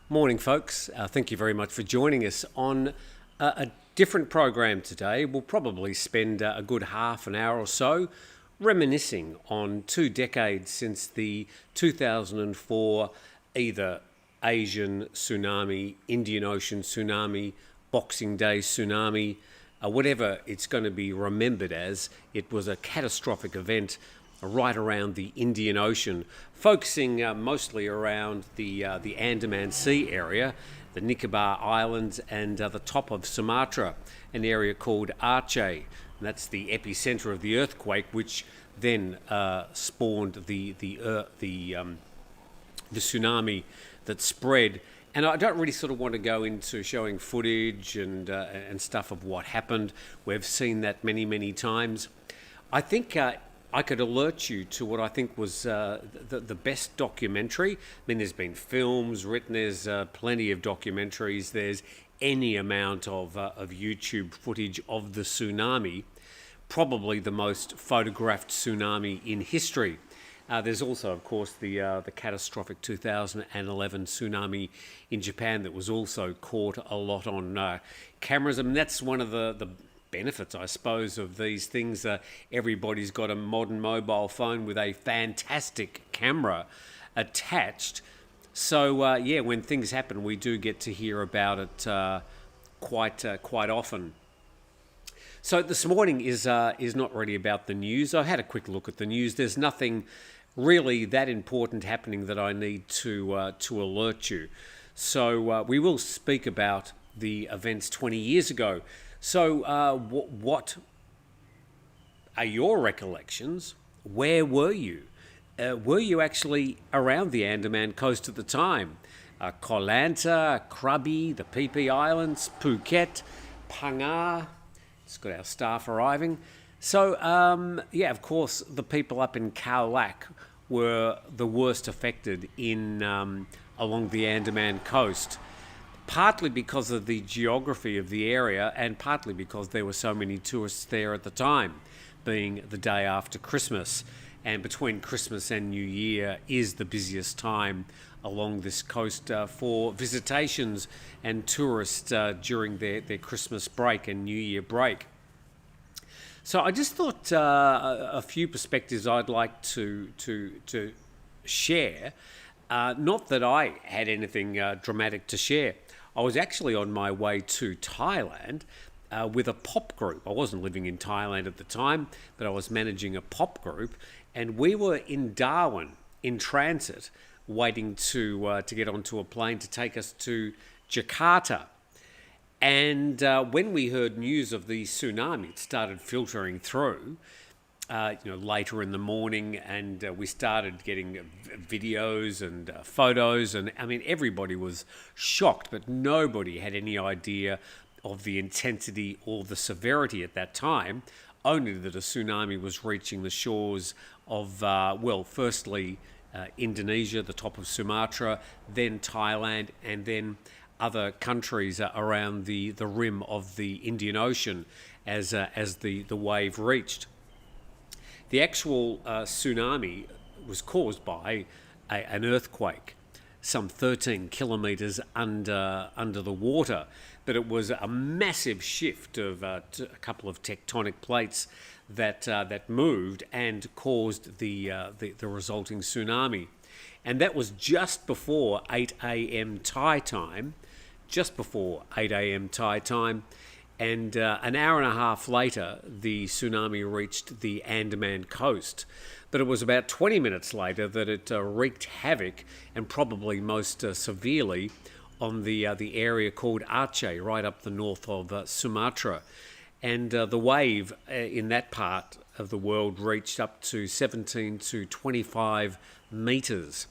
Morning, folks. Thank you very much for joining us on a different program today. We'll probably spend a good half an hour or so reminiscing on 2 decades since the 2004 either Asian tsunami, Indian Ocean tsunami, Boxing Day tsunami, whatever it's going to be remembered as. It was a catastrophic event right around the Indian Ocean, focusing mostly around the Andaman Sea area, the Nicobar Islands, and the top of Sumatra, an area called Aceh. And that's the epicenter of the earthquake, which then spawned the tsunami that spread. And I don't really sort of want to go into showing footage and stuff of what happened. We've seen that many times. I think I could alert you to what I think was the best documentary. I mean, there's been films written, there's plenty of documentaries, there's any amount of YouTube footage of the tsunami, probably the most photographed tsunami in history. There's also, of course, the catastrophic 2011 tsunami in Japan that was also caught a lot on cameras. I mean, that's one of the benefits, I suppose, of these things. Everybody's got a modern mobile phone with a fantastic camera attached. So, when things happen, we do get to hear about it quite often. So this morning is not really about the news. I had a quick look at the news. There's nothing really that important happening that I need to alert you. So we will speak about the events 20 years ago. So what are your recollections? Where were you? Were you actually around the Andaman coast at the time? Koh Lanta, Krabi, the Phi Phi Islands, Phuket, Pangar. It's got our staff arriving. So, of course, the people up in Khao Lak were the worst affected in along the Andaman coast, partly because of the geography of the area and partly because there were so many tourists there at the time, being the day after Christmas. And between Christmas and New Year is the busiest time along this coast for visitations and tourists during their Christmas break and New Year break. So I just thought a few perspectives I'd like to share. Not that I had anything dramatic to share. I was actually on my way to Thailand with a pop group. I wasn't living in Thailand at the time, but I was managing a pop group, and we were in Darwin in transit, waiting to get onto a plane to take us to Jakarta. And when we heard news of the tsunami, it started filtering through, later in the morning, and we started getting videos and photos, and I mean, everybody was shocked, but nobody had any idea of the intensity or the severity at that time, only that a tsunami was reaching the shores of, firstly, Indonesia, the top of Sumatra, then Thailand, and then other countries around the rim of the Indian Ocean as the wave reached. The actual tsunami was caused by an earthquake, some 13 kilometres under the water, but it was a massive shift of a couple of tectonic plates that moved and caused the resulting tsunami. And that was just before 8 a.m. Thai time, and an hour and a half later, the tsunami reached the Andaman coast. But it was about 20 minutes later that it wreaked havoc, and probably most severely, on the area called Aceh, right up the north of Sumatra. And the wave in that part of the world reached up to 17 to 25 metres.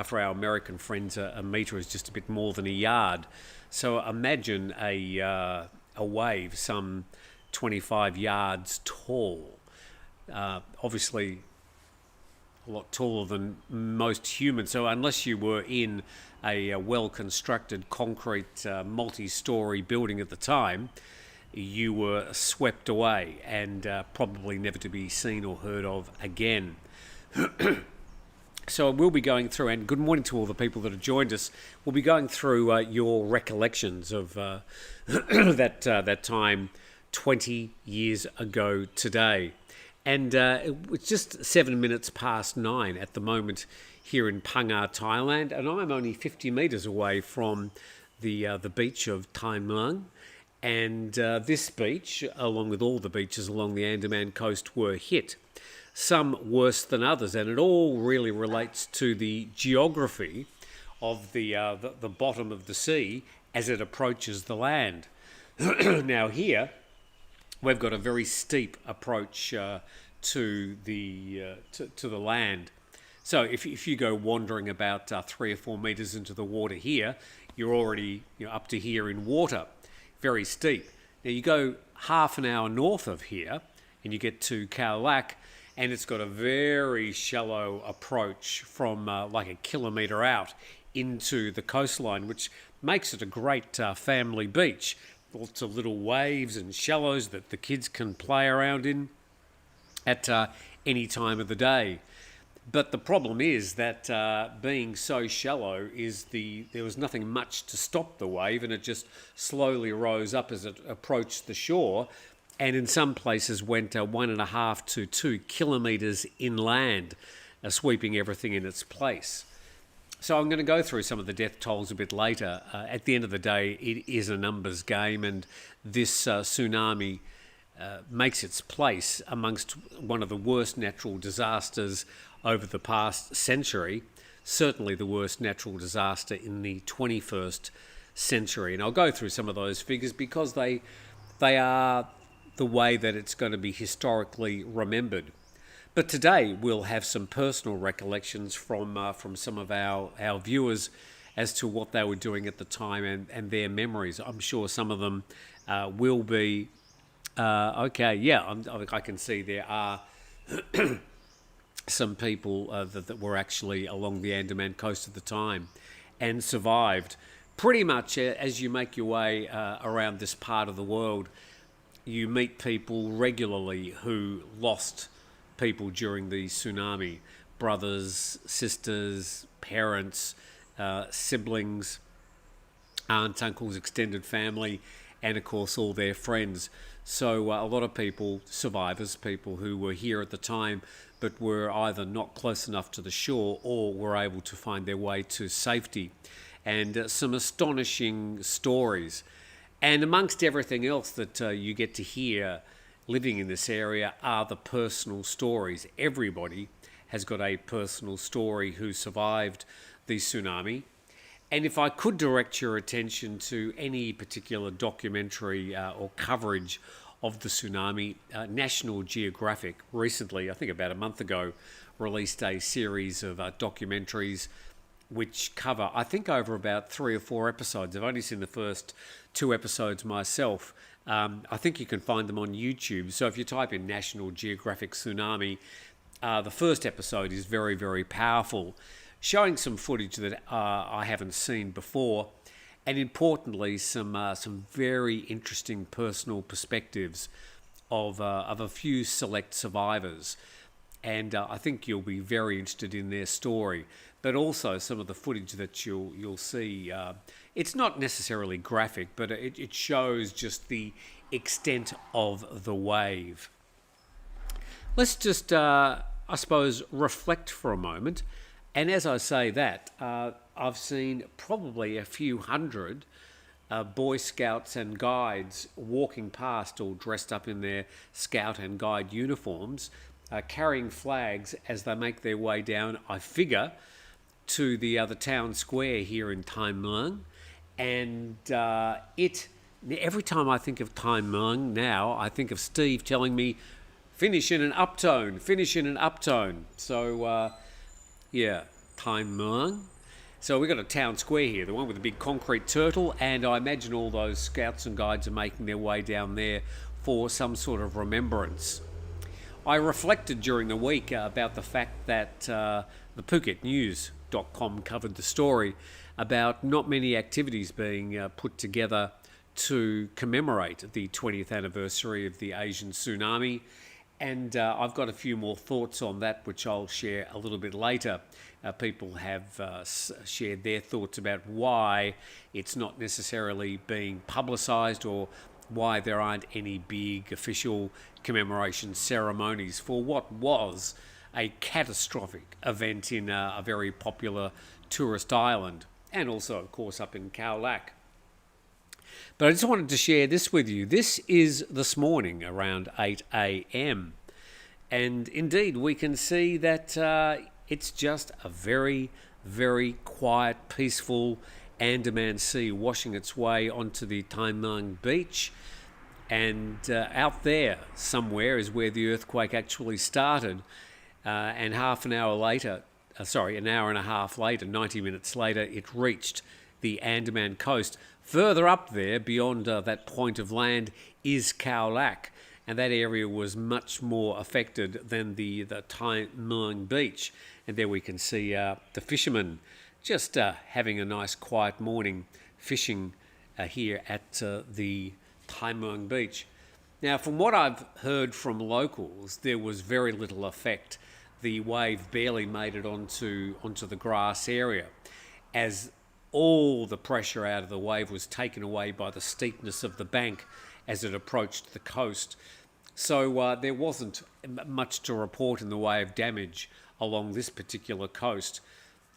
For our American friends, a metre is just a bit more than a yard. So imagine a wave some 25 yards tall, obviously a lot taller than most humans. So unless you were in a well-constructed concrete multi-storey building at the time, you were swept away and probably never to be seen or heard of again. So we'll be going through, and good morning to all the people that have joined us. We'll be going through your recollections of that time 20 years ago today. And it's just 7 minutes past 9 at the moment here in Pangar, Thailand, and I'm only 50 metres away from the beach of Thai Muang. And this beach, along with all the beaches along the Andaman coast, were hit. Some worse than others, and it all really relates to the geography of the bottom of the sea as it approaches the land. Now here, we've got a very steep approach to the land. So if you go wandering about 3 or 4 metres into the water here, you're already up to here in water, very steep. Now you go half an hour north of here, and you get to Khao Lak, and it's got a very shallow approach from like a kilometre out into the coastline, which makes it a great family beach. Lots of little waves and shallows that the kids can play around in at any time of the day. But the problem is that being so shallow there was nothing much to stop the wave, and it just slowly rose up as it approached the shore, and in some places went 1.5 to 2 kilometres inland, sweeping everything in its place. So I'm going to go through some of the death tolls a bit later. At the end of the day, it is a numbers game, and this tsunami makes its place amongst one of the worst natural disasters over the past century, certainly the worst natural disaster in the 21st century. And I'll go through some of those figures because they are the way that it's going to be historically remembered. But today we'll have some personal recollections from some of our viewers as to what they were doing at the time and their memories. I'm sure some of them will be okay. Yeah, I can see there are some people that were actually along the Andaman coast at the time and survived. Pretty much as you make your way around this part of the world, you meet people regularly who lost people during the tsunami. Brothers, sisters, parents, siblings, aunts, uncles, extended family, and of course all their friends. So a lot of people, survivors, people who were here at the time but were either not close enough to the shore or were able to find their way to safety. And some astonishing stories. And amongst everything else that you get to hear living in this area are the personal stories. Everybody has got a personal story who survived the tsunami. And if I could direct your attention to any particular documentary or coverage of the tsunami, National Geographic recently, I think about a month ago, released a series of documentaries which cover, I think, over about 3 or 4 episodes. I've only seen the first 2 episodes myself. I think you can find them on YouTube. So if you type in National Geographic Tsunami, the first episode is very, very powerful, showing some footage that I haven't seen before, and importantly, some very interesting personal perspectives of a few select survivors. And I think you'll be very interested in their story, but also some of the footage that you'll see. It's not necessarily graphic, but it shows just the extent of the wave. Let's just, I suppose, reflect for a moment. And as I say that, I've seen probably a few hundred Boy Scouts and guides walking past, all dressed up in their Scout and Guide uniforms, carrying flags as they make their way down, I figure, to the town square here in Thai Muang. And every time I think of Thai Muang now, I think of Steve telling me, finish in an uptone, finish in an uptone. So, yeah, Thai Muang. So we've got a town square here, the one with the big concrete turtle, and I imagine all those scouts and guides are making their way down there for some sort of remembrance. I reflected during the week about the fact that the PhuketNews.com covered the story about not many activities being put together to commemorate the 20th anniversary of the Asian tsunami. And I've got a few more thoughts on that, which I'll share a little bit later. People have shared their thoughts about why it's not necessarily being publicised, or why there aren't any big official commemoration ceremonies for what was a catastrophic event in a very popular tourist island, and also, of course, up in Khao Lak. But I just wanted to share this with you. This is this morning around 8 a.m. And indeed, we can see that it's just a very, very quiet, peaceful Andaman Sea washing its way onto the Taimang beach. And out there somewhere is where the earthquake actually started. And an hour and a half later, 90 minutes later, it reached the Andaman coast. Further up there, beyond that point of land, is Khao Lak, and that area was much more affected than the Tai Muang beach. And there we can see the fishermen just having a nice quiet morning fishing here at the Tai Muang beach. Now, from what I've heard from locals, there was very little effect. The wave barely made it onto the grass area, as all the pressure out of the wave was taken away by the steepness of the bank as it approached the coast. So there wasn't much to report in the way of damage along this particular coast.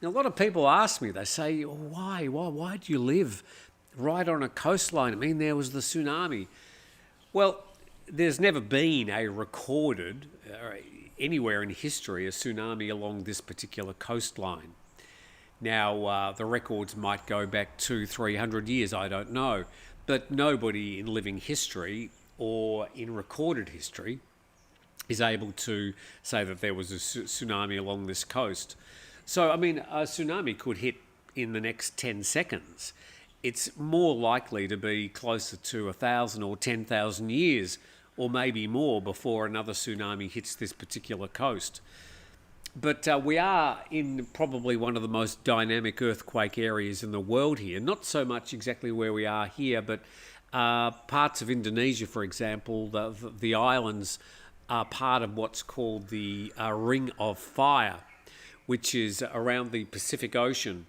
Now, a lot of people ask me, they say, why do you live right on a coastline? I mean, there was the tsunami. Well, there's never been a recorded, anywhere in history, a tsunami along this particular coastline. Now, the records might go back 200-300 years, I don't know. But nobody in living history or in recorded history is able to say that there was a tsunami along this coast. So, I mean, a tsunami could hit in the next 10 seconds. It's more likely to be closer to 1,000 or 10,000 years, or maybe more, before another tsunami hits this particular coast. But we are in probably one of the most dynamic earthquake areas in the world here. Not so much exactly where we are here, but parts of Indonesia, for example, the islands are part of what's called the Ring of Fire, which is around the Pacific Ocean.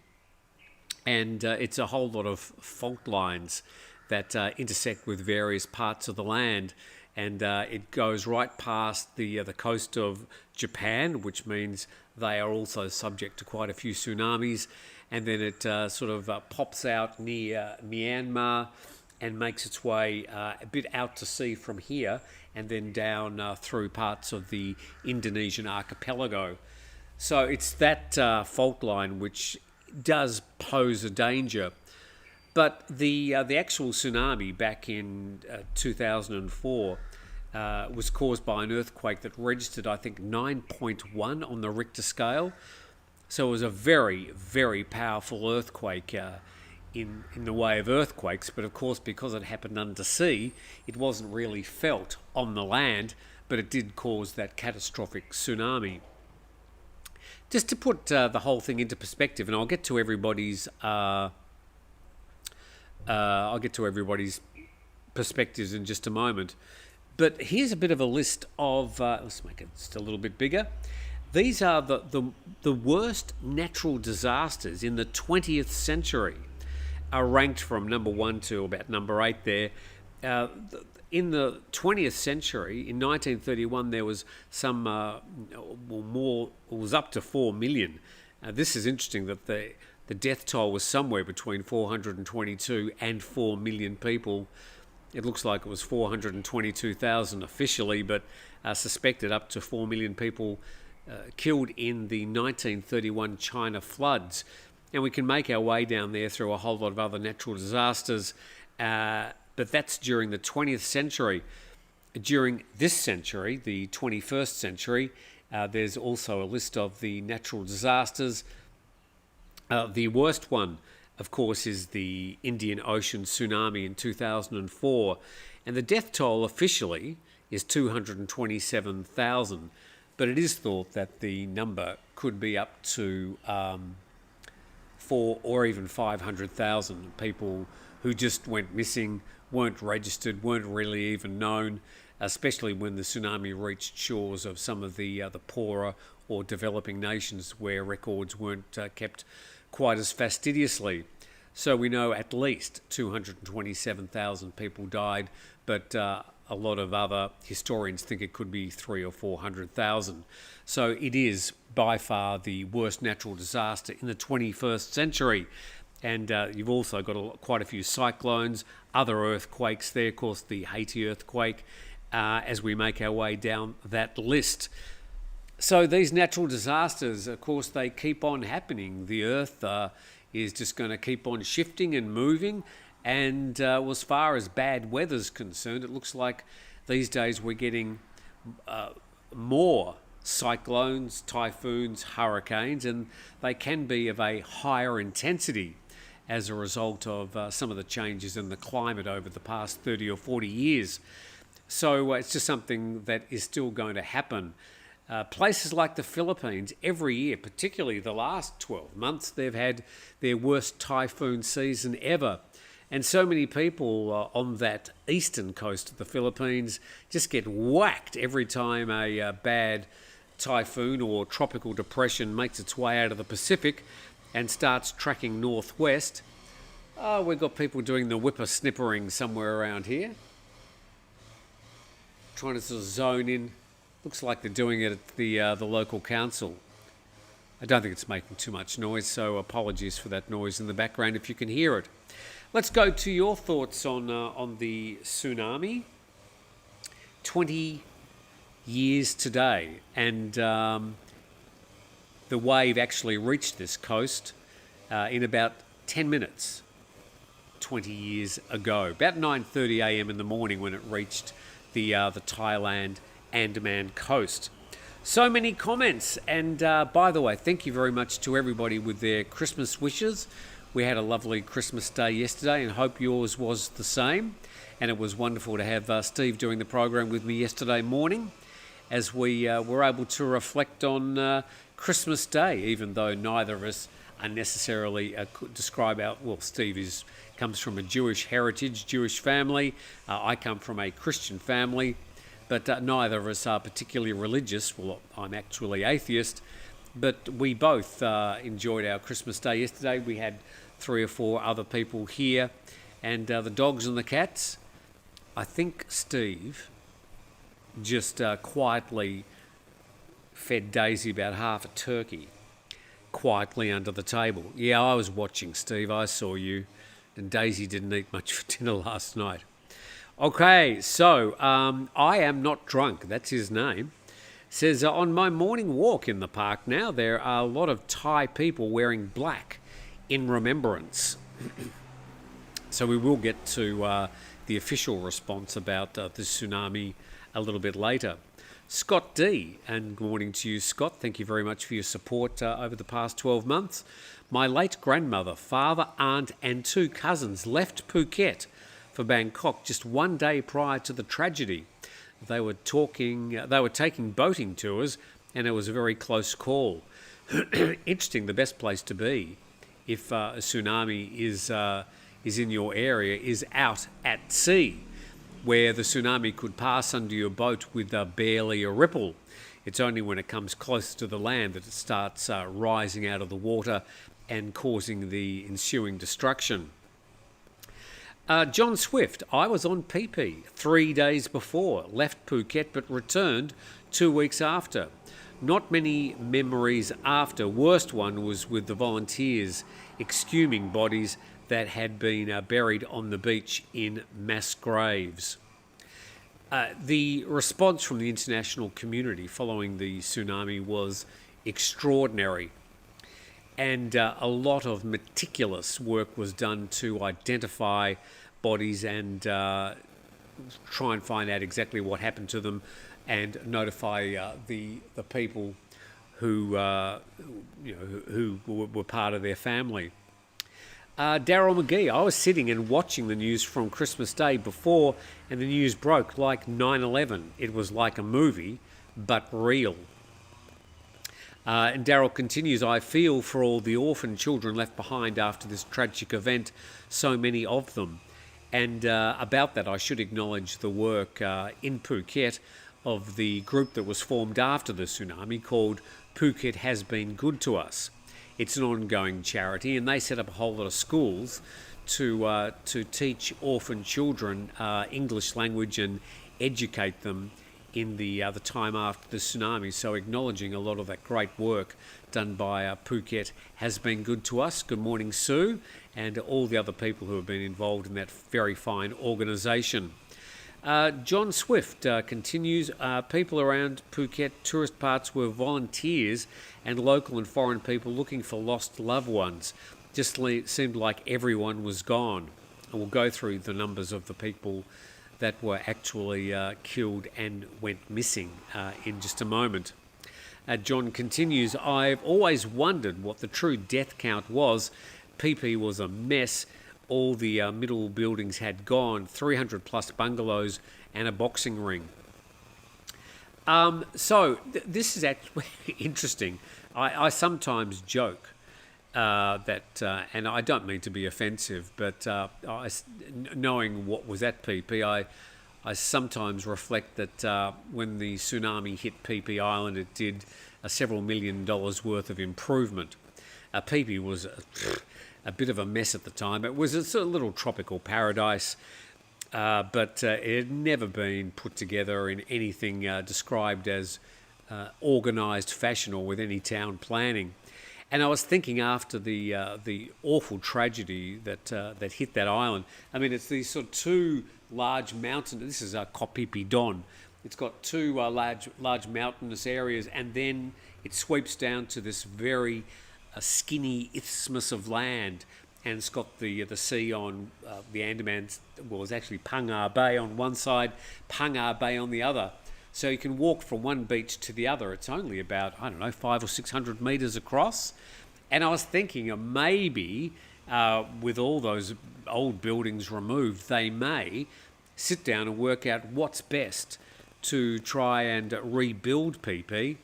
And it's a whole lot of fault lines that intersect with various parts of the land. And it goes right past the coast of Japan, which means they are also subject to quite a few tsunamis. And then it sort of pops out near Myanmar and makes its way a bit out to sea from here, and then down through parts of the Indonesian archipelago. So it's that fault line which does pose a danger. But the actual tsunami back in 2004 was caused by an earthquake that registered, I think, 9.1 on the Richter scale. So it was a very, very powerful earthquake in the way of earthquakes. But of course, because it happened undersea, it wasn't really felt on the land, but it did cause that catastrophic tsunami. Just to put the whole thing into perspective, and I'll get to everybody's perspectives in just a moment. But here's a bit of a list of, let's make it just a little bit bigger. These are the worst natural disasters in the 20th century, are ranked from number 1 to about number 8 there. In the 20th century, in 1931, there was some more, it was up to 4 million. This is interesting that the death toll was somewhere between 422 and 4 million people. It looks like it was 422,000 officially, but suspected up to 4 million people killed in the 1931 China floods. And we can make our way down there through a whole lot of other natural disasters, but that's during the 20th century. During this century, the 21st century, there's also a list of the natural disasters. The worst one, of course, is the Indian Ocean tsunami in 2004. And the death toll officially is 227,000. But it is thought that the number could be up to 4 or even 500,000 people who just went missing, weren't registered, weren't really even known. especially when the tsunami reached shores of some of the poorer or developing nations where records weren't kept quite as fastidiously. So we know at least 227,000 people died, but a lot of other historians think it could be 300,000 or 400,000. So it is by far the worst natural disaster in the 21st century. And you've also got quite a few cyclones, other earthquakes there, of course the Haiti earthquake, as we make our way down that list. So these natural disasters, of course, they keep on happening. The earth is just going to keep on shifting and moving. And as far as bad weather's concerned, it looks like these days we're getting more cyclones, typhoons, hurricanes, and they can be of a higher intensity as a result of some of the changes in the climate over the past 30 or 40 years. So it's just something that is still going to happen. Places like the Philippines, every year, particularly the last 12 months, they've had their worst typhoon season ever. And so many people on that eastern coast of the Philippines just get whacked every time a bad typhoon or tropical depression makes its way out of the Pacific and starts tracking northwest. We've got people doing the whippersnippering somewhere around here, trying to sort of zone in. Looks like they're doing it at the local council. I don't think it's making too much noise, so apologies for that noise in the background if you can hear it. Let's go to your thoughts on the tsunami. 20 years today, and the wave actually reached this coast in about 10 minutes 20 years ago, about 9:30 a.m. in the morning when it reached the Thailand Andaman coast. So many comments, and by the way, thank you very much to everybody with their Christmas wishes. We had a lovely Christmas day yesterday and hope yours was the same. And it was wonderful to have Steve doing the program with me yesterday morning as we were able to reflect on Christmas Day, even though neither of us are necessarily describe our... Well, Steve comes from a Jewish heritage, Jewish family. I come from a Christian family, but neither of us are particularly religious. Well, I'm actually atheist, but we both enjoyed our Christmas Day yesterday. We had 3 or 4 other people here, and the dogs and the cats. I think Steve just quietly fed Daisy about half a turkey, quietly under the table. Yeah, I was watching, Steve. I saw you. And Daisy didn't eat much for dinner last night. Okay, so I am not drunk. That's his name. Says, on my morning walk in the park now, there are a lot of Thai people wearing black in remembrance. So we will get to the official response about the tsunami a little bit later. Scott D, and good morning to you, Scott. Thank you very much for your support over the past 12 months. My late grandmother, father, aunt, and 2 cousins left Phuket for Bangkok just one day prior to the tragedy. They were taking boating tours, and it was a very close call. Interesting. The best place to be if a tsunami is in your area is out at sea, where the tsunami could pass under your boat with barely a ripple. It's only when it comes close to the land that it starts rising out of the water and causing the ensuing destruction. John Swift, I was on PP 3 days before, left Phuket but returned 2 weeks after. Not many memories after. Worst one was with the volunteers exhuming bodies that had been buried on the beach in mass graves. The response from the international community following the tsunami was extraordinary, and a lot of meticulous work was done to identify bodies and try and find out exactly what happened to them and notify the people who were part of their family. Daryl McGee, I was sitting and watching the news from Christmas Day before, and the news broke like 9/11. It was like a movie, but real. And Daryl continues, I feel for all the orphan children left behind after this tragic event, so many of them. And about that, I should acknowledge the work in Phuket of the group that was formed after the tsunami called Phuket Has Been Good to Us. It's an ongoing charity, and they set up a whole lot of schools to teach orphan children English language and educate them in the time after the tsunami. So acknowledging a lot of that great work done by Phuket Has Been Good to Us. Good morning, Sue, and all the other people who have been involved in that very fine organisation. John Swift continues, people around Phuket tourist parts were volunteers and local and foreign people looking for lost loved ones. Just seemed like everyone was gone. And we'll go through the numbers of the people that were actually killed and went missing in just a moment. John continues, I've always wondered what the true death count was. PP was a mess. All the middle buildings had gone, 300 plus bungalows and a boxing ring. This is actually interesting. I sometimes joke that, and I don't mean to be offensive, but knowing what was at PP, I sometimes reflect that when the tsunami hit PP Island, it did several $1 million worth of improvement. PP was a bit of a mess at the time. It was a sort of little tropical paradise, but it had never been put together in anything described as organised fashion or with any town planning. And I was thinking after the awful tragedy that hit that island. I mean, it's these sort of two large mountains. This is Koh Phi Phi Don. It's got two large mountainous areas, and then it sweeps down to this very skinny isthmus of land, and it's got the sea on the Andamans. Well, it's actually Pangar Bay on one side, Pangar Bay on the other. So you can walk from one beach to the other. It's only about, 500 or 600 metres across. And I was thinking maybe with all those old buildings removed, they may sit down and work out what's best to try and rebuild PP.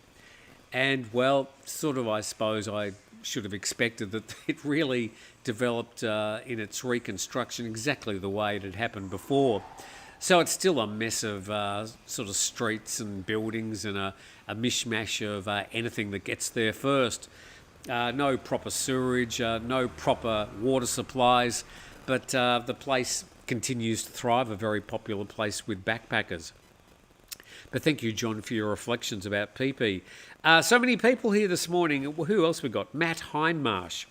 And, well, sort of, I suppose I should have expected that it really developed in its reconstruction exactly the way it had happened before. So it's still a mess of sort of streets and buildings and a mishmash of anything that gets there first. No proper sewerage, no proper water supplies, but the place continues to thrive, a very popular place with backpackers. But thank you, John, for your reflections about PP. So many people here this morning. Who else we got? Matt Hindmarsh.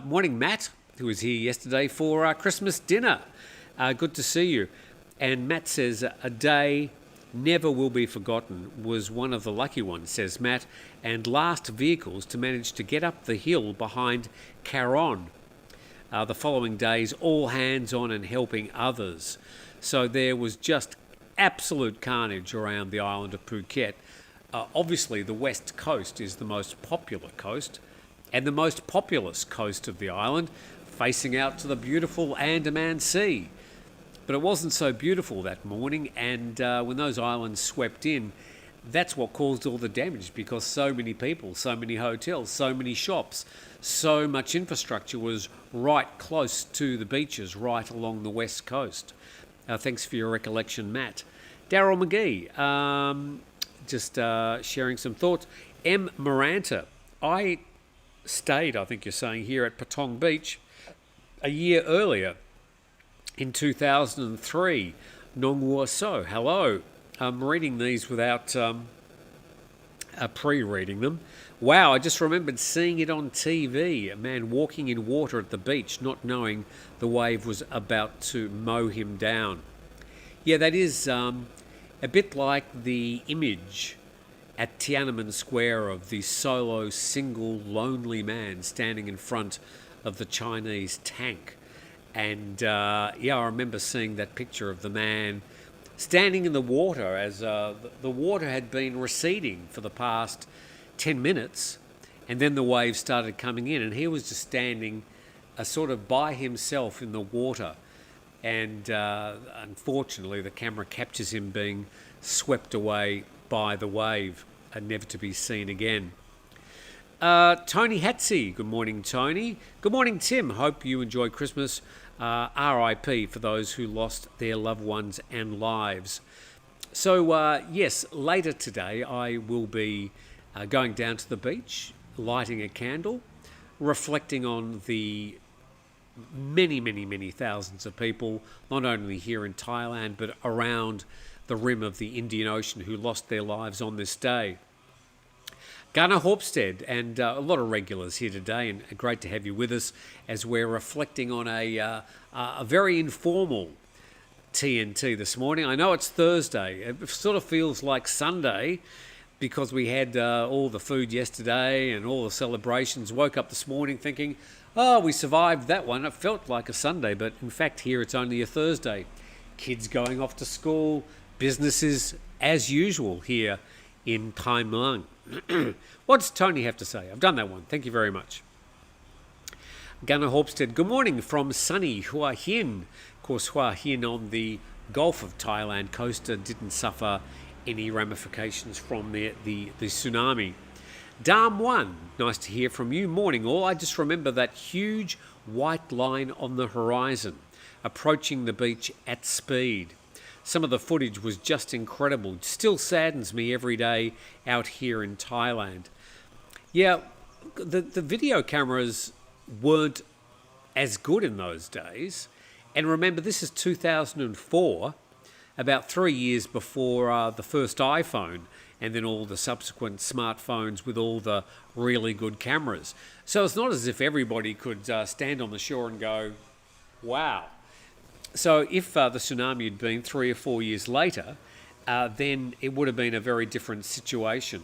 Morning, Matt, who was here yesterday for our Christmas dinner. Good to see you. And Matt says, a day never will be forgotten, was one of the lucky ones, says Matt, and last vehicles to manage to get up the hill behind Caron. The following days, all hands on and helping others. So there was just absolute carnage around the island of Phuket. Obviously, the west coast is the most popular coast and the most populous coast of the island, facing out to the beautiful Andaman Sea. But it wasn't so beautiful that morning, and when those islands swept in, that's what caused all the damage, because so many people, so many hotels, so many shops, so much infrastructure was right close to the beaches, right along the west coast. Thanks for your recollection, Matt. Daryl McGee, just sharing some thoughts. M. Maranta, I stayed, I think you're saying, here at Patong Beach a year earlier in 2003. Nong Wo So, hello. I'm reading these without pre-reading them. Wow, I just remembered seeing it on TV, a man walking in water at the beach, not knowing the wave was about to mow him down. Yeah, that is a bit like the image at Tiananmen Square of the solo, single, lonely man standing in front of the Chinese tank. And I remember seeing that picture of the man standing in the water as the water had been receding for the past 10 minutes, and then the waves started coming in, and he was just standing sort of by himself in the water. And unfortunately, the camera captures him being swept away by the wave and never to be seen again. Tony Hatsey, good morning, Tony. Good morning, Tim. Hope you enjoyed Christmas RIP for those who lost their loved ones and lives. So, yes, later today I will be going down to the beach, lighting a candle, reflecting on the many thousands of people, not only here in Thailand, but around the rim of the Indian Ocean who lost their lives on this day. Gunnar Horpstead and a lot of regulars here today, and great to have you with us as we're reflecting on a very informal TNT this morning. I know it's Thursday. It sort of feels like Sunday because we had all the food yesterday and all the celebrations. Woke up this morning thinking, oh, we survived that one. It felt like a Sunday, but in fact here it's only a Thursday. Kids going off to school, businesses as usual here in Thai Muang. What does Tony have to say? I've done that one. Thank you very much. Gunnar Horpstead, good morning from sunny Hua Hin. Of course, Hua Hin on the Gulf of Thailand coast didn't suffer any ramifications from the tsunami. Dam 1, nice to hear from you. Morning all. I just remember that huge white line on the horizon, approaching the beach at speed. Some of the footage was just incredible. It still saddens me every day out here in Thailand. Yeah, the video cameras weren't as good in those days. And remember, this is 2004, about 3 years before the first iPhone and then all the subsequent smartphones with all the really good cameras. So it's not as if everybody could stand on the shore and go, wow. So if the tsunami had been 3 or 4 years later, then it would have been a very different situation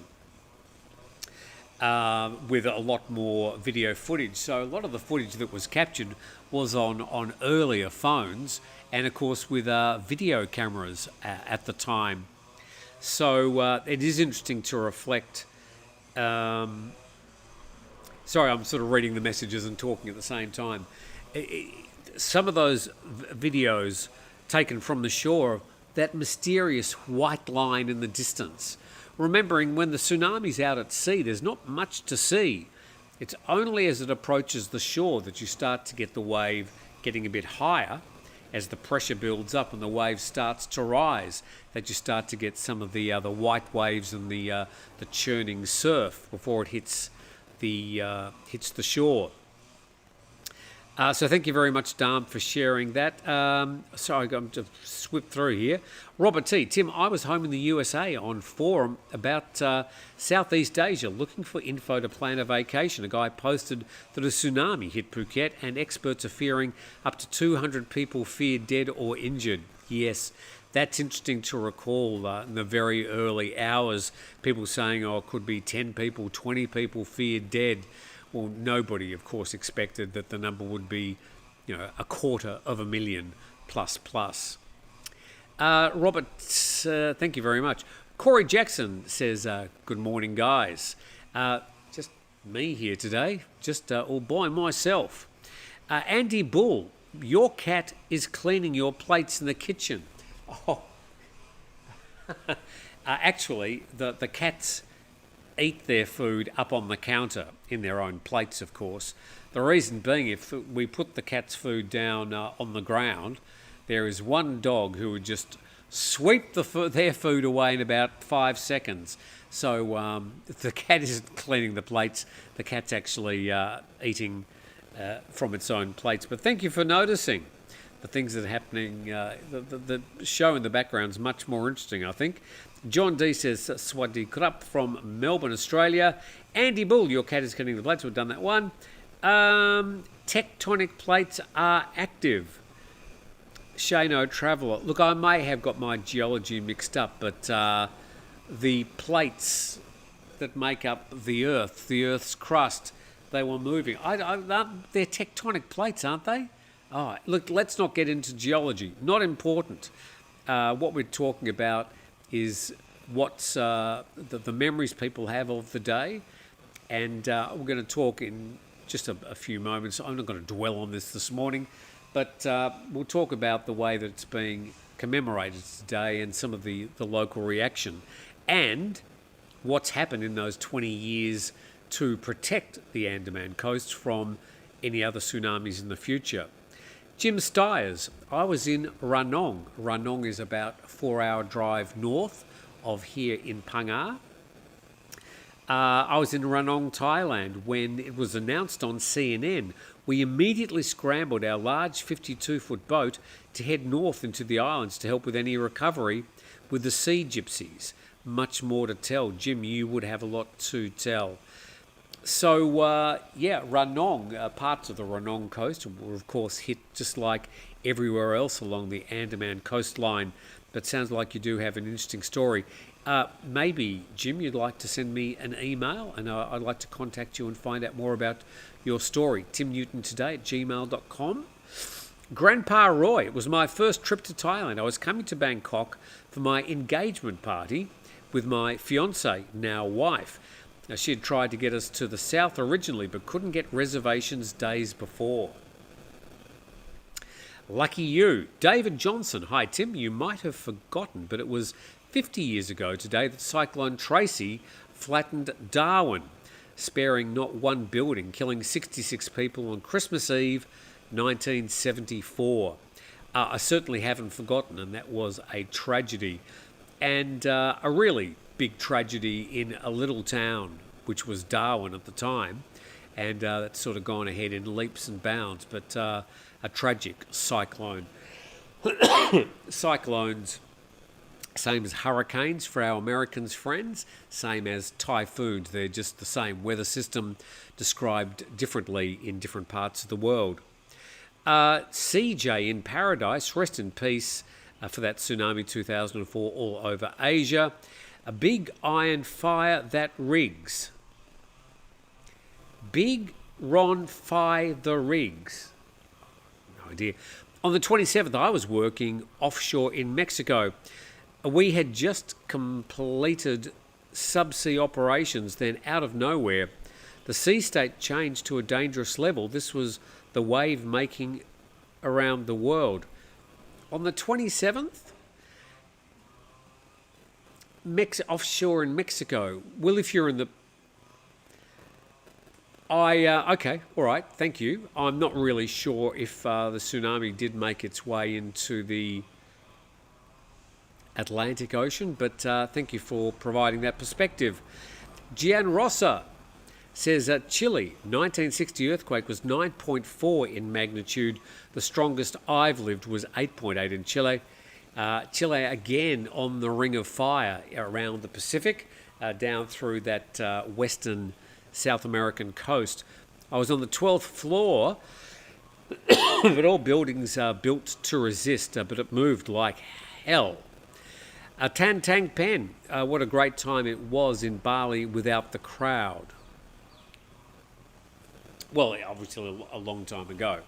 with a lot more video footage. So a lot of the footage that was captured was on earlier phones and, of course, with video cameras at the time. So it is interesting to reflect. Sorry, I'm sort of reading the messages and talking at the same time. Some of those videos taken from the shore, that mysterious white line in the distance. Remembering when the tsunami's out at sea, there's not much to see. It's only as it approaches the shore that you start to get the wave getting a bit higher. As the pressure builds up and the wave starts to rise, that you start to get some of the white waves and the churning surf before it hits the shore. So thank you very much, Dam, for sharing that. Sorry, I'm just whipped through here. Robert T. Tim, I was home in the USA on forum about Southeast Asia looking for info to plan a vacation. A guy posted that a tsunami hit Phuket and experts are fearing up to 200 people feared dead or injured. Yes, that's interesting to recall in the very early hours. People saying, oh, it could be 10 people, 20 people feared dead. Well, nobody, of course, expected that the number would be, 250,000 plus. Robert, thank you very much. Corey Jackson says, good morning, guys. Just me here today, just all by myself. Andy Bull, your cat is cleaning your plates in the kitchen. Oh, actually, the cats eat their food up on the counter in their own plates, of course. The reason being, if we put the cat's food down on the ground, there is one dog who would just sweep their food away in about 5 seconds. So the cat isn't cleaning the plates. The cat's actually eating from its own plates. But thank you for noticing the things that are happening. The show in the background is much more interesting, I think. John D says, Swaddi Krap from Melbourne, Australia. Andy Bull, your cat is cleaning the plates. We've done that one. Tectonic plates are active. Shano Traveller. Look, I may have got my geology mixed up, but the plates that make up the Earth's crust, they were moving. They're tectonic plates, aren't they? Oh, look, let's not get into geology. Not important. What we're talking about is what's the memories people have of the day. And we're going to talk in just a few moments. I'm not going to dwell on this morning, but we'll talk about the way that it's being commemorated today and some of the local reaction and what's happened in those 20 years to protect the Andaman coast from any other tsunamis in the future. Jim Stiers, I was in Ranong. Ranong is about a 4-hour drive north of here in Pangar. I was in Ranong, Thailand, when it was announced on CNN. We immediately scrambled our large 52-foot boat to head north into the islands to help with any recovery with the sea gypsies. Much more to tell. Jim, you would have a lot to tell. So, Ranong, parts of the Ranong coast were, of course, hit just like everywhere else along the Andaman coastline. But sounds like you do have an interesting story. Maybe, Jim, you'd like to send me an email, and I'd like to contact you and find out more about your story. timnewtontoday@gmail.com. Grandpa Roy, it was my first trip to Thailand. I was coming to Bangkok for my engagement party with my fiancée, now wife. Now, she had tried to get us to the south originally, but couldn't get reservations days before. Lucky you. David Johnson. Hi, Tim. You might have forgotten, but it was 50 years ago today that Cyclone Tracy flattened Darwin, sparing not one building, killing 66 people on Christmas Eve, 1974. I certainly haven't forgotten, and that was a tragedy. And a really big tragedy in a little town, which was Darwin at the time. And that's sort of gone ahead in leaps and bounds, but a tragic cyclone. Cyclones, same as hurricanes for our Americans friends, same as typhoons. They're just the same weather system described differently in different parts of the world. CJ in Paradise, rest in peace for that tsunami 2004 all over Asia. A big iron fire that rigs. Big Ron Fire the rigs. No idea. On the 27th, I was working offshore in Mexico. We had just completed subsea operations. Then, out of nowhere, the sea state changed to a dangerous level. This was the wave making around the world. On the 27th, offshore in Mexico. Well, if you're in the... okay, all right, thank you. I'm not really sure if the tsunami did make its way into the Atlantic Ocean, but thank you for providing that perspective. Gian Rossa says that Chile, 1960 earthquake was 9.4 in magnitude. The strongest I've lived was 8.8 in Chile. Chile again on the ring of fire around the Pacific, down through that western South American coast. I was on the 12th floor, but all buildings are built to resist, but it moved like hell. Tan Tang Pen, what a great time it was in Bali without the crowd. Well, obviously a long time ago.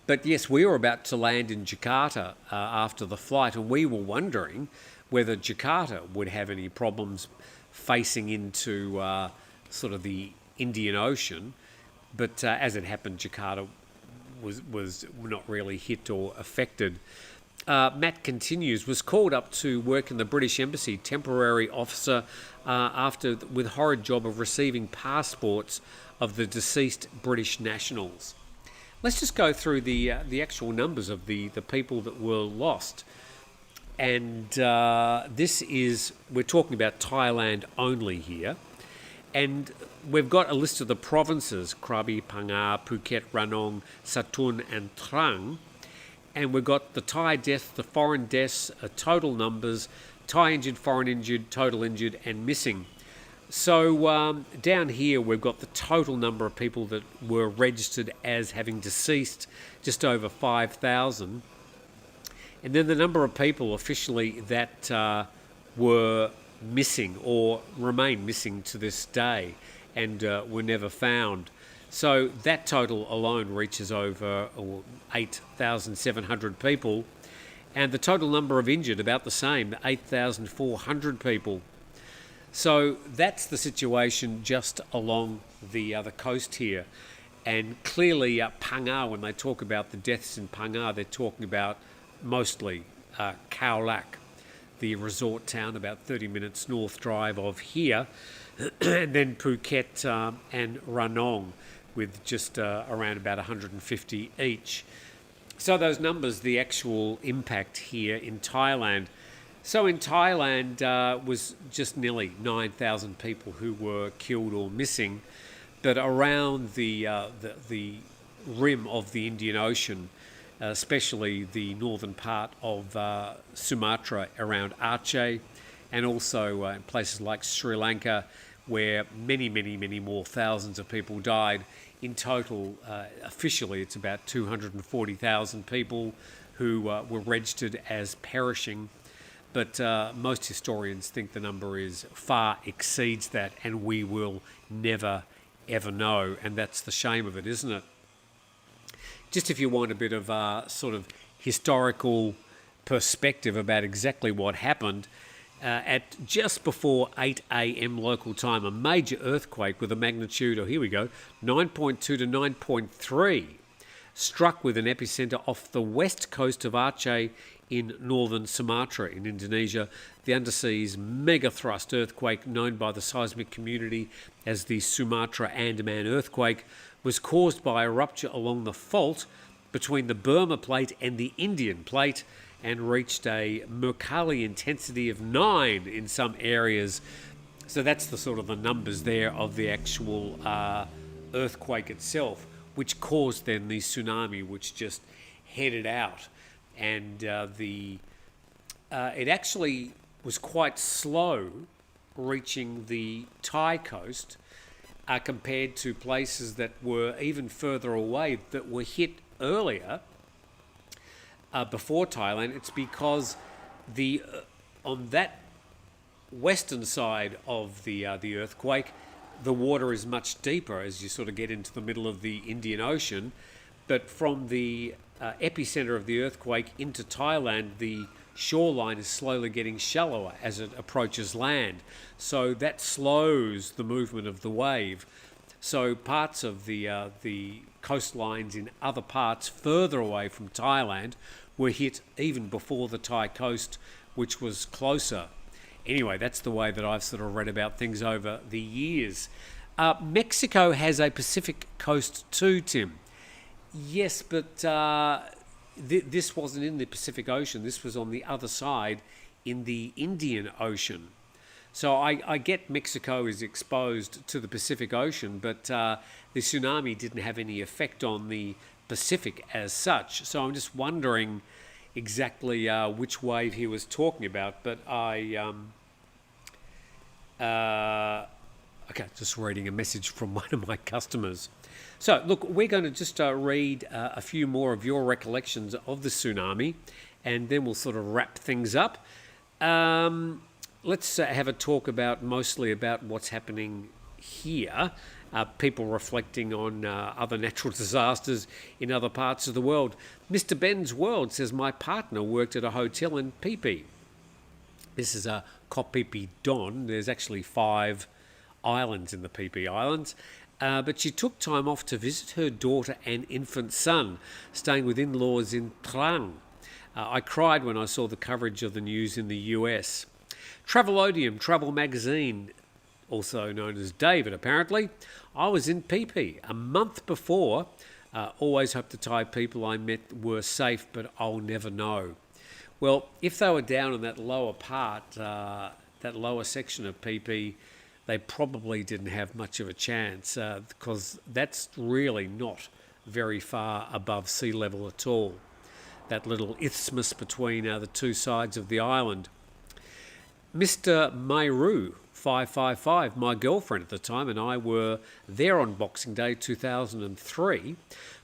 But yes, we were about to land in Jakarta after the flight, and we were wondering whether Jakarta would have any problems facing into sort of the Indian Ocean. But as it happened, Jakarta was not really hit or affected. Matt continues, was called up to work in the British Embassy, temporary officer, with horrid job of receiving passports of the deceased British nationals. Let's just go through the actual numbers of the people that were lost. And we're talking about Thailand only here. And we've got a list of the provinces, Krabi, Pangar, Phuket, Ranong, Satun and Trang. And we've got the Thai deaths, the foreign deaths, total numbers, Thai injured, foreign injured, total injured and missing. So down here we've got the total number of people that were registered as having deceased, just over 5,000. And then the number of people officially that were missing or remain missing to this day and were never found. So that total alone reaches over 8,700 people. And the total number of injured, about the same, 8,400 people. So that's the situation just along the coast here. And clearly Pangar, when they talk about the deaths in Pangar, they're talking about mostly Khao Lak, the resort town about 30 minutes north drive of here, and then Phuket and Ranong. with just around about 150 each. So those numbers, the actual impact here in Thailand. So in Thailand was just nearly 9,000 people who were killed or missing, but around the rim of the Indian Ocean, especially the northern part of Sumatra around Aceh, and also in places like Sri Lanka, where many, many, many more thousands of people died. In total, officially, it's about 240,000 people who were registered as perishing. But most historians think the number is far exceeds that, and we will never, ever know. And that's the shame of it, isn't it? Just if you want a bit of sort of historical perspective about exactly what happened, at just before 8 a.m. local time, a major earthquake with a magnitude, 9.2 to 9.3, struck with an epicenter off the west coast of Aceh in northern Sumatra in Indonesia. The underseas megathrust earthquake, known by the seismic community as the Sumatra Andaman earthquake, was caused by a rupture along the fault between the Burma plate and the Indian plate, and reached a Mercalli intensity of 9 in some areas. So that's the sort of the numbers there of the actual earthquake itself, which caused then the tsunami, which just headed out. And it actually was quite slow reaching the Thai coast compared to places that were even further away that were hit earlier. Before Thailand. It's because on that western side of the earthquake, the water is much deeper as you sort of get into the middle of the Indian Ocean. But from the epicenter of the earthquake into Thailand, the shoreline is slowly getting shallower as it approaches land. So that slows the movement of the wave. So parts of the coastlines in other parts further away from Thailand were hit even before the Thai coast, which was closer. Anyway, that's the way that I've sort of read about things over the years. Mexico has a Pacific coast too, Tim. Yes, but this wasn't in the Pacific Ocean. This was on the other side in the Indian Ocean. So I get Mexico is exposed to the Pacific Ocean, but the tsunami didn't have any effect on the Pacific as such. So I'm just wondering exactly which wave he was talking about. But just reading a message from one of my customers. So look, we're going to just read a few more of your recollections of the tsunami, and then we'll sort of wrap things up. Let's have a talk mostly about what's happening here. People reflecting on other natural disasters in other parts of the world. Mr. Ben's World says, my partner worked at a hotel in Phi Phi. This is a Koh Phi Phi Don. There's actually 5 islands in the Phi Phi Islands. But she took time off to visit her daughter and infant son, staying with in-laws in Trang. I cried when I saw the coverage of the news in the US. Travelodium Travel Magazine, also known as David apparently. I was in Phi Phi a month before. Always hoped the Thai people I met were safe, but I'll never know. Well, if they were down in that lower part, that lower section of Phi Phi, they probably didn't have much of a chance because that's really not very far above sea level at all. That little isthmus between the two sides of the island. Mr. Mayru 555, my girlfriend at the time, and I were there on Boxing Day 2003.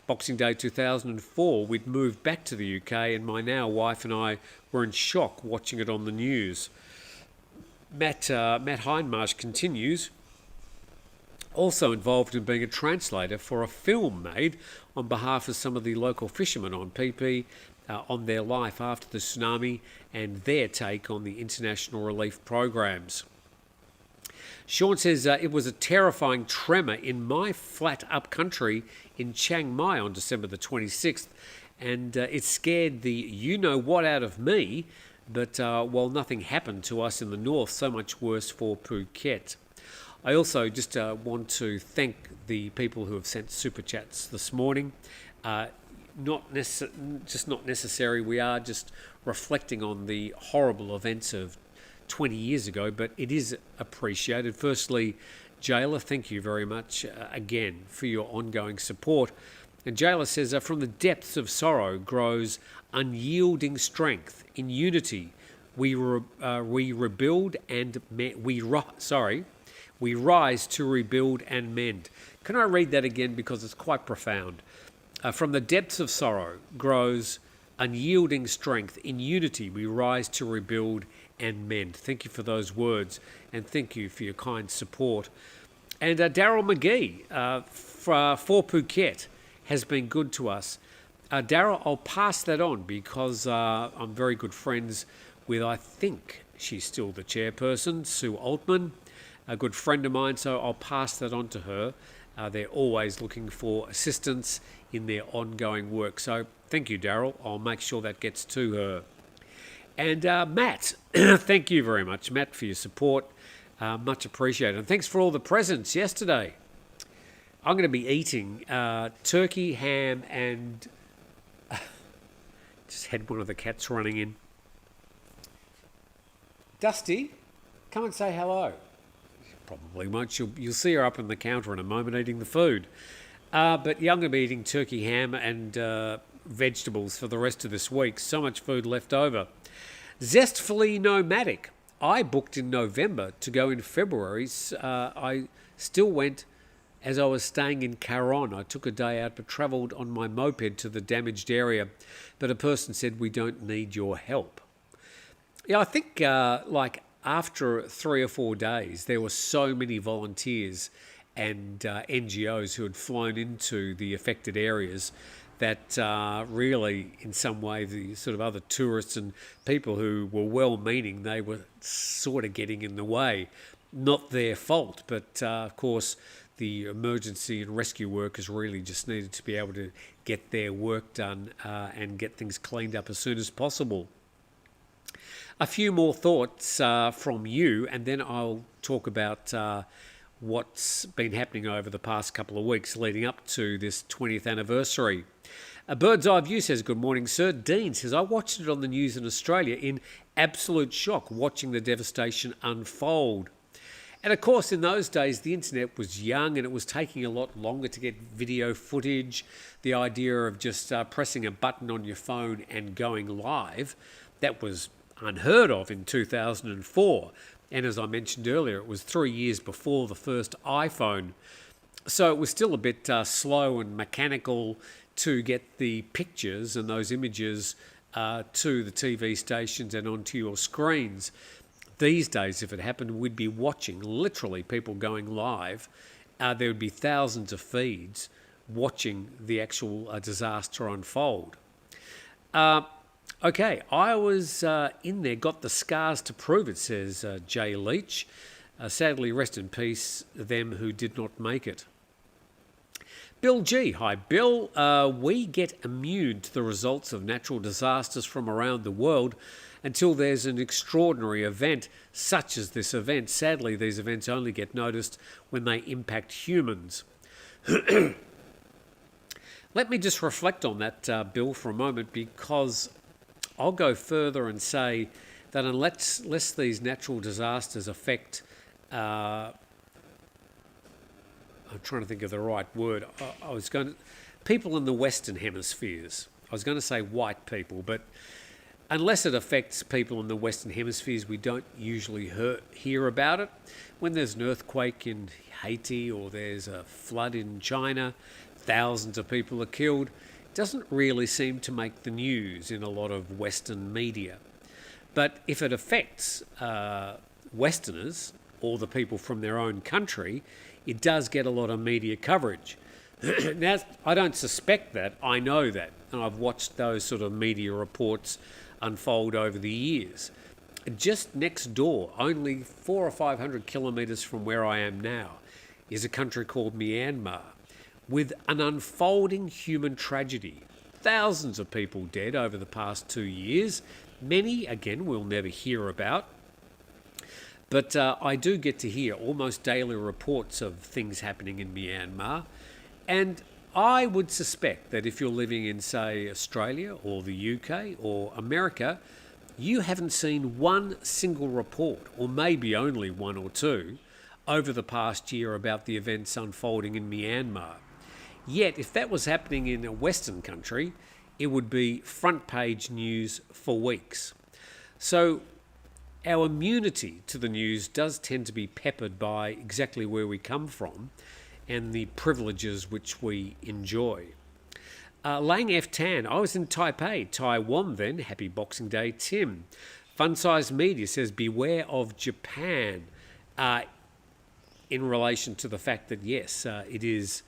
Boxing Day 2004, we'd moved back to the UK, and my now wife and I were in shock watching it on the news. Matt Hindmarsh continues, also involved in being a translator for a film made on behalf of some of the local fishermen on Phi Phi on their life after the tsunami and their take on the international relief programs. Sean says, it was a terrifying tremor in my flat up country in Chiang Mai on December the 26th, and it scared the you-know-what out of me, but while nothing happened to us in the north, so much worse for Phuket. I also just want to thank the people who have sent super chats this morning. Not necessary. We are just reflecting on the horrible events of 20 years ago, but it is appreciated. Firstly, Jailer, thank you very much again for your ongoing support. And Jailer says, from the depths of sorrow grows unyielding strength. In unity, we rebuild and we rise to rebuild and mend. Can I read that again, because it's quite profound? From the depths of sorrow grows unyielding strength. In unity, we rise to rebuild and mend. Thank you for those words, and thank you for your kind support. And Daryl McGee for Phuket has been good to us. Daryl, I'll pass that on, because I'm very good friends with, I think she's still the chairperson, Sue Altman, a good friend of mine, so I'll pass that on to her. They're always looking for assistance in their ongoing work. So thank you, Daryl. I'll make sure that gets to her. And Matt, thank you very much, Matt, for your support. Much appreciated. And thanks for all the presents yesterday. I'm going to be eating turkey, ham, and... just had one of the cats running in. Dusty, come and say hello. Probably won't. You'll see her up on the counter in a moment eating the food. But yeah, I'm going to be eating turkey, ham, and vegetables for the rest of this week. So much food left over. Zestfully nomadic. I booked in November to go in February. I still went as I was staying in Caron. I took a day out but travelled on my moped to the damaged area. But a person said, we don't need your help. Yeah, I think after 3 or 4 days, there were so many volunteers and NGOs who had flown into the affected areas that really, in some way, the sort of other tourists and people who were well-meaning, they were sort of getting in the way. Not their fault, but of course, the emergency and rescue workers really just needed to be able to get their work done and get things cleaned up as soon as possible. A few more thoughts from you, and then I'll talk about what's been happening over the past couple of weeks leading up to this 20th anniversary. A Bird's Eye View says, good morning, sir. Dean says, I watched it on the news in Australia in absolute shock, watching the devastation unfold. And of course, in those days, the internet was young and it was taking a lot longer to get video footage. The idea of just pressing a button on your phone and going live, that was unheard of in 2004. And as I mentioned earlier, it was 3 years before the first iPhone. So it was still a bit slow and mechanical to get the pictures and those images to the TV stations and onto your screens. These days, if it happened, we'd be watching literally people going live. There would be thousands of feeds watching the actual disaster unfold. Okay, I was in there, got the scars to prove it, says Jay Leach. Sadly, rest in peace, them who did not make it. Bill G. Hi, Bill. We get immune to the results of natural disasters from around the world until there's an extraordinary event such as this event. Sadly, these events only get noticed when they impact humans. Let me just reflect on that, Bill, for a moment, because I'll go further and say that unless these natural disasters affect... I'm trying to think of the right word. People in the Western hemispheres. I was going to say white people, but unless it affects people in the Western hemispheres, we don't usually hear about it. When there's an earthquake in Haiti or there's a flood in China, thousands of people are killed. It doesn't really seem to make the news in a lot of Western media. But if it affects Westerners or the people from their own country, it does get a lot of media coverage. Now, I don't suspect that. I know that. And I've watched those sort of media reports unfold over the years. Just next door, only 400 or 500 kilometres from where I am now, is a country called Myanmar, with an unfolding human tragedy. Thousands of people dead over the past 2 years. Many, again, we'll never hear about. But I do get to hear almost daily reports of things happening in Myanmar. And I would suspect that if you're living in, say, Australia or the UK or America, you haven't seen one single report, or maybe only one or two, over the past year about the events unfolding in Myanmar. Yet, if that was happening in a Western country, it would be front page news for weeks. So, our immunity to the news does tend to be peppered by exactly where we come from and the privileges which we enjoy. Lang F. Tan, I was in Taipei, Taiwan then. Happy Boxing Day, Tim. Fun Size Media says, beware of Japan, in relation to the fact that, yes, it is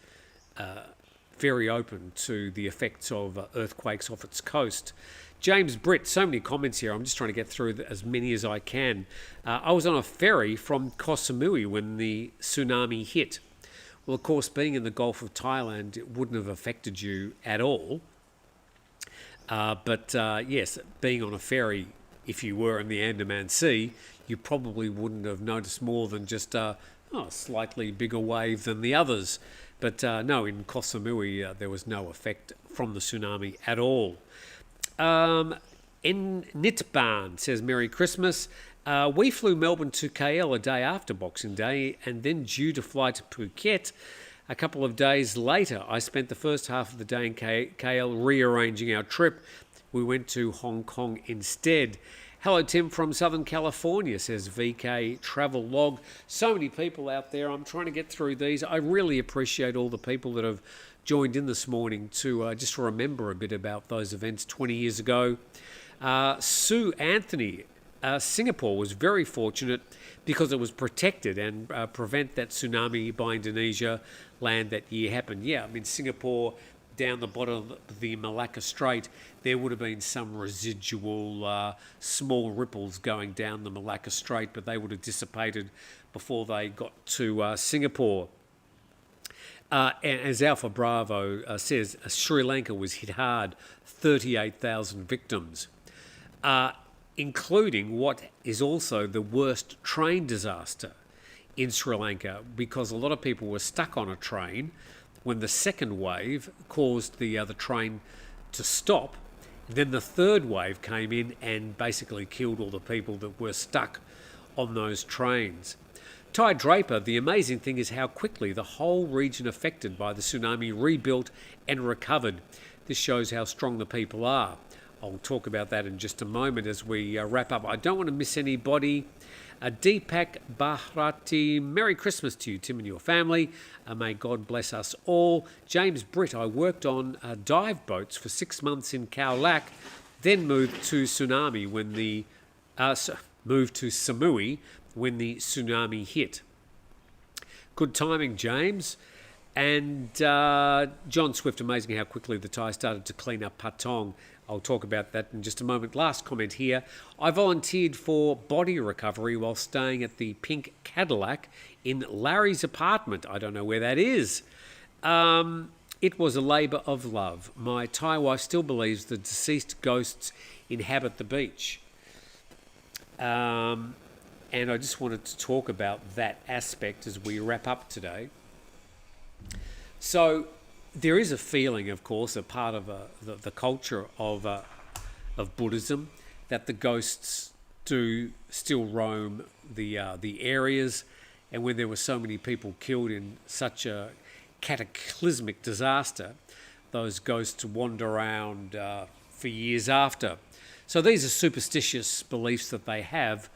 very open to the effects of earthquakes off its coast. James Britt, so many comments here. I'm just trying to get through as many as I can. I was on a ferry from Koh Samui when the tsunami hit. Well, of course, being in the Gulf of Thailand, it wouldn't have affected you at all. But yes, being on a ferry, if you were in the Andaman Sea, you probably wouldn't have noticed more than just a slightly bigger wave than the others. But no, in Koh Samui, there was no effect from the tsunami at all. Nitban says, Merry Christmas. We flew Melbourne to KL a day after Boxing Day and then due to fly to Phuket. A couple of days later, I spent the first half of the day in KL rearranging our trip. We went to Hong Kong instead. Hello, Tim from Southern California, says VK Travel Log. So many people out there. I'm trying to get through these. I really appreciate all the people that have joined in this morning to just remember a bit about those events 20 years ago. Sue Anthony, Singapore was very fortunate because it was protected and prevent that tsunami by Indonesia land that year happened. Yeah, I mean, Singapore, down the bottom of the Malacca Strait, there would have been some residual small ripples going down the Malacca Strait, but they would have dissipated before they got to Singapore. As Alpha Bravo says, Sri Lanka was hit hard, 38,000 victims, including what is also the worst train disaster in Sri Lanka, because a lot of people were stuck on a train when the second wave caused the train to stop. Then the third wave came in and basically killed all the people that were stuck on those trains. Ty Draper, the amazing thing is how quickly the whole region affected by the tsunami rebuilt and recovered. This shows how strong the people are. I'll talk about that in just a moment as we wrap up. I don't want to miss anybody. Deepak Bharati, Merry Christmas to you, Tim, and your family. May God bless us all. James Britt, I worked on dive boats for 6 months in Khao Lak, then moved to Samui when the tsunami hit. Good timing, James. And John Swift, amazing how quickly the Thai started to clean up Patong. I'll talk about that in just a moment. Last comment here. I volunteered for body recovery while staying at the Pink Cadillac in Larry's apartment. I don't know where that is. It was a labour of love. My Thai wife still believes the deceased ghosts inhabit the beach. And I just wanted to talk about that aspect as we wrap up today. So there is a feeling, of course, a part of the culture of Buddhism, that the ghosts do still roam the areas, and when there were so many people killed in such a cataclysmic disaster, those ghosts wander around for years after. So these are superstitious beliefs that they have,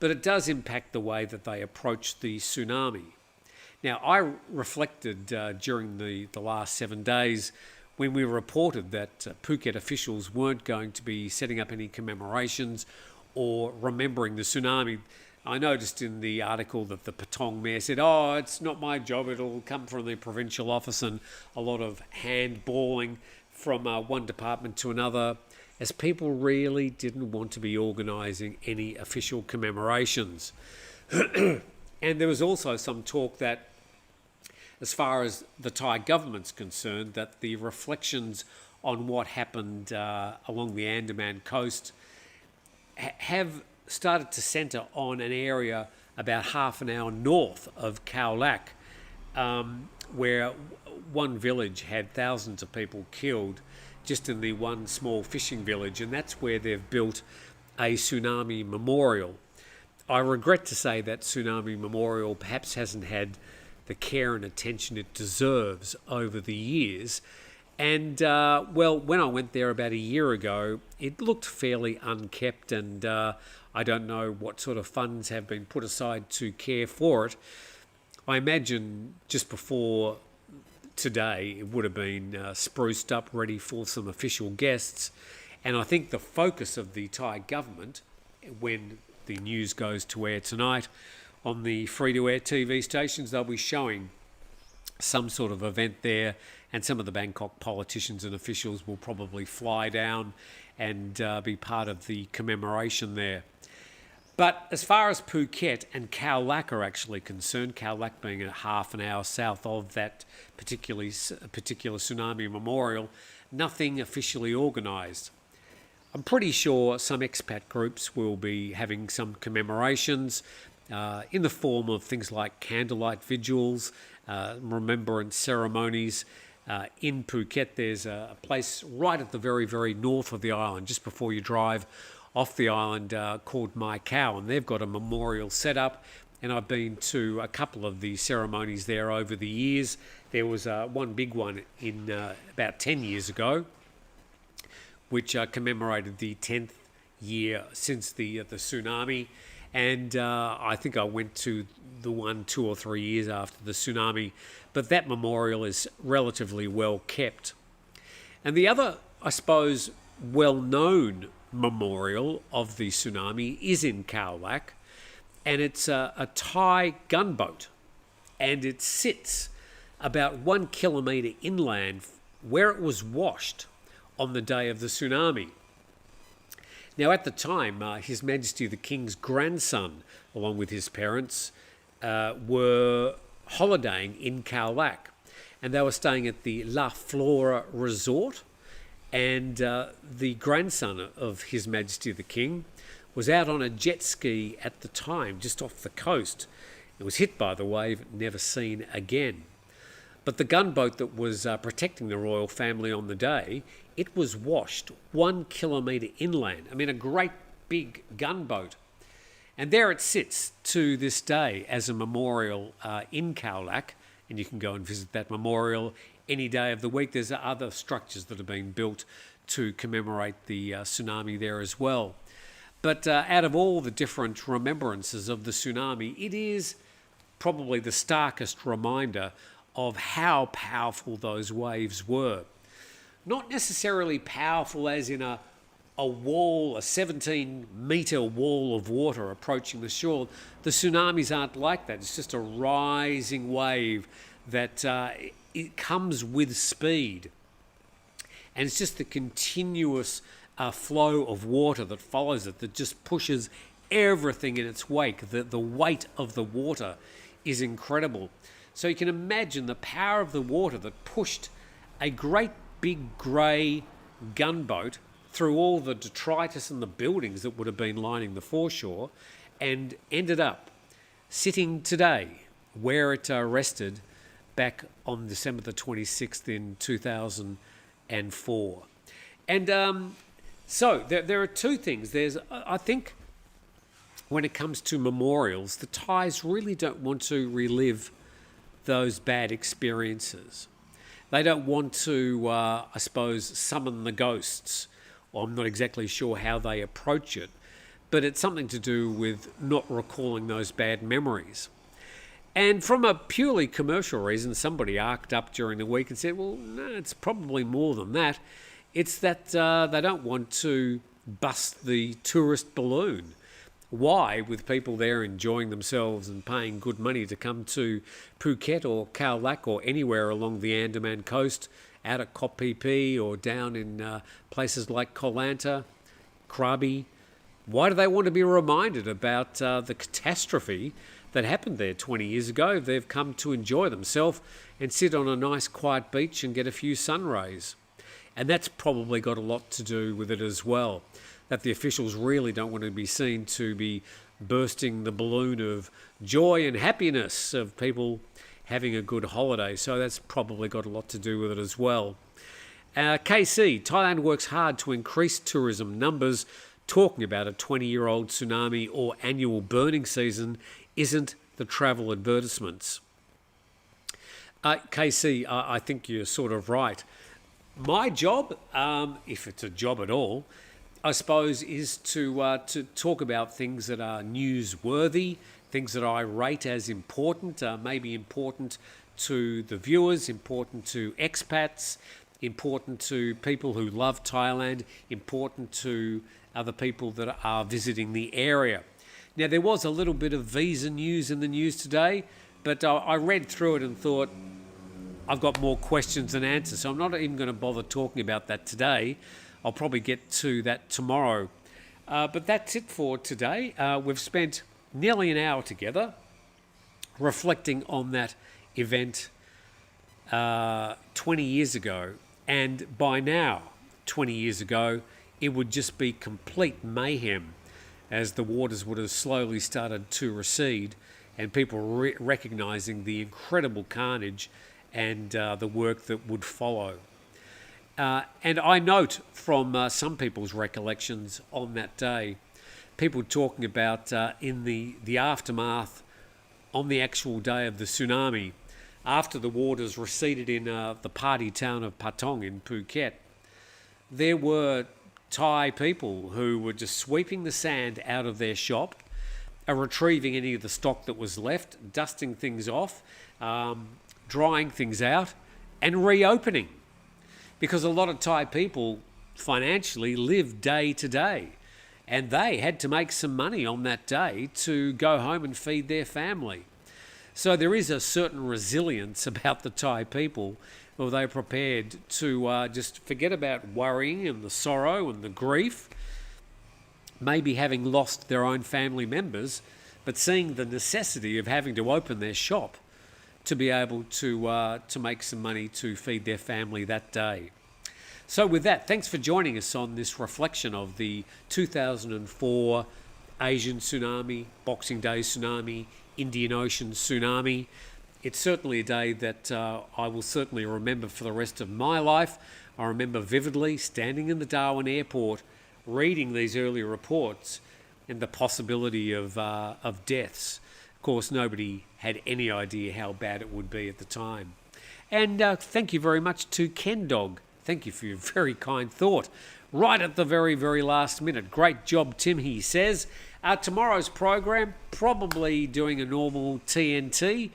but it does impact the way that they approach the tsunami. Now, I reflected during the last 7 days when we reported that Phuket officials weren't going to be setting up any commemorations or remembering the tsunami. I noticed in the article that the Patong mayor said, it's not my job, it'll come from the provincial office, and a lot of handballing from one department to another, as people really didn't want to be organising any official commemorations. And there was also some talk that, as far as the Thai government's concerned, that the reflections on what happened along the Andaman coast have started to centre on an area about half an hour north of Khao Lak, where one village had thousands of people killed just in the one small fishing village, and that's where they've built a tsunami memorial. I regret to say that tsunami memorial perhaps hasn't had the care and attention it deserves over the years. And, when I went there about a year ago, it looked fairly unkept, and I don't know what sort of funds have been put aside to care for it. I imagine just before today it would have been spruced up, ready for some official guests. And I think the focus of the Thai government, when the news goes to air tonight on the free-to-air TV stations, they'll be showing some sort of event there, and some of the Bangkok politicians and officials will probably fly down and be part of the commemoration there. But as far as Phuket and Khao Lak are actually concerned, Khao Lak being a half an hour south of that particular tsunami memorial, nothing officially organised. I'm pretty sure some expat groups will be having some commemorations in the form of things like candlelight vigils, remembrance ceremonies. In Phuket, there's a place right at the very, very north of the island, just before you drive off the island, called Mai Khao, and they've got a memorial set up, and I've been to a couple of the ceremonies there over the years. There was one big one in about 10 years ago, which commemorated the 10th year since the tsunami, and I think I went to the one 2 or 3 years after the tsunami, but that memorial is relatively well kept. And the other, I suppose, well-known memorial of the tsunami is in Khao Lak, and it's a Thai gunboat, and it sits about 1 kilometre inland where it was washed on the day of the tsunami. Now, at the time, His Majesty the King's grandson, along with his parents, were holidaying in Khao Lak, and they were staying at the La Flora Resort, and the grandson of His Majesty the King was out on a jet ski at the time, just off the coast. It was hit by the wave, never seen again. But the gunboat that was protecting the royal family on the day, it was washed 1 kilometre inland. I mean, a great big gunboat. And there it sits to this day as a memorial in Khao Lak, and you can go and visit that memorial any day of the week. There's other structures that have been built to commemorate the tsunami there as well. But out of all the different remembrances of the tsunami, it is probably the starkest reminder of how powerful those waves were. Not necessarily powerful as in a wall, a 17-metre wall of water approaching the shore. The tsunamis aren't like that. It's just a rising wave that it comes with speed. And it's just the continuous flow of water that follows it that just pushes everything in its wake. The weight of the water is incredible. So you can imagine the power of the water that pushed a great big grey gunboat through all the detritus and the buildings that would have been lining the foreshore, and ended up sitting today where it rested back on December the 26th in 2004. And so there are two things. I think when it comes to memorials, the Thais really don't want to relive those bad experiences. They don't want to, I suppose, summon the ghosts. Well, I'm not exactly sure how they approach it, but it's something to do with not recalling those bad memories. And from a purely commercial reason, somebody arced up during the week and said, well, no, it's probably more than that. It's that they don't want to bust the tourist balloon. Why, with people there enjoying themselves and paying good money to come to Phuket or Khao Lak or anywhere along the Andaman coast, out at Koh Phi Phi or down in places like Koh Lanta, Krabi, why do they want to be reminded about the catastrophe that happened there 20 years ago? They've come to enjoy themselves and sit on a nice quiet beach and get a few sun rays. And that's probably got a lot to do with it as well, that the officials really don't want to be seen to be bursting the balloon of joy and happiness of people having a good holiday. So that's probably got a lot to do with it as well. KC, Thailand works hard to increase tourism numbers. Talking about a 20-year-old tsunami or annual burning season isn't the travel advertisements. KC, I think you're sort of right. My job, if it's a job at all, I suppose, is to talk about things that are newsworthy, things that I rate as important, maybe important to the viewers, important to expats, important to people who love Thailand, important to other people that are visiting the area. Now, there was a little bit of visa news in the news today, but I read through it and thought, I've got more questions than answers, so I'm not even going to bother talking about that today. I'll probably get to that tomorrow. But that's it for today. We've spent nearly an hour together reflecting on that event 20 years ago. And by now, 20 years ago, it would just be complete mayhem as the waters would have slowly started to recede and people recognising the incredible carnage and the work that would follow. And I note from some people's recollections on that day, people talking about in the aftermath on the actual day of the tsunami, after the waters receded in the party town of Patong in Phuket, there were Thai people who were just sweeping the sand out of their shop, retrieving any of the stock that was left, dusting things off, drying things out, and reopening. Because a lot of Thai people financially live day to day, and they had to make some money on that day to go home and feed their family. So there is a certain resilience about the Thai people, where they're prepared to just forget about worrying and the sorrow and the grief, maybe having lost their own family members, but seeing the necessity of having to open their shop to be able to make some money to feed their family that day. So with that, thanks for joining us on this reflection of the 2004 Asian tsunami, Boxing Day tsunami, Indian Ocean tsunami. It's certainly a day that I will certainly remember for the rest of my life. I remember vividly standing in the Darwin airport, reading these early reports and the possibility of deaths. Of course, nobody had any idea how bad it would be at the time. And thank you very much to Ken Dog. Thank you for your very kind thought. Right at the very, very last minute. Great job, Tim, he says. Tomorrow's program, probably doing a normal TNT.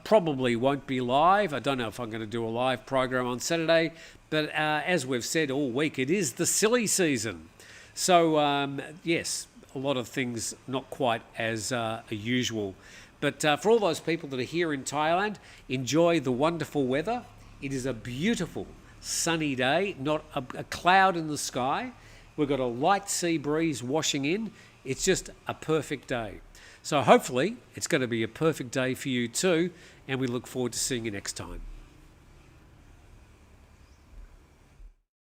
Probably won't be live. I don't know if I'm going to do a live program on Saturday. But as we've said all week, it is the silly season. So, yes, a lot of things not quite as usual. But for all those people that are here in Thailand, enjoy the wonderful weather. It is a beautiful sunny day, not a cloud in the sky. We've got a light sea breeze washing in. It's just a perfect day. So hopefully it's going to be a perfect day for you too, and we look forward to seeing you next time.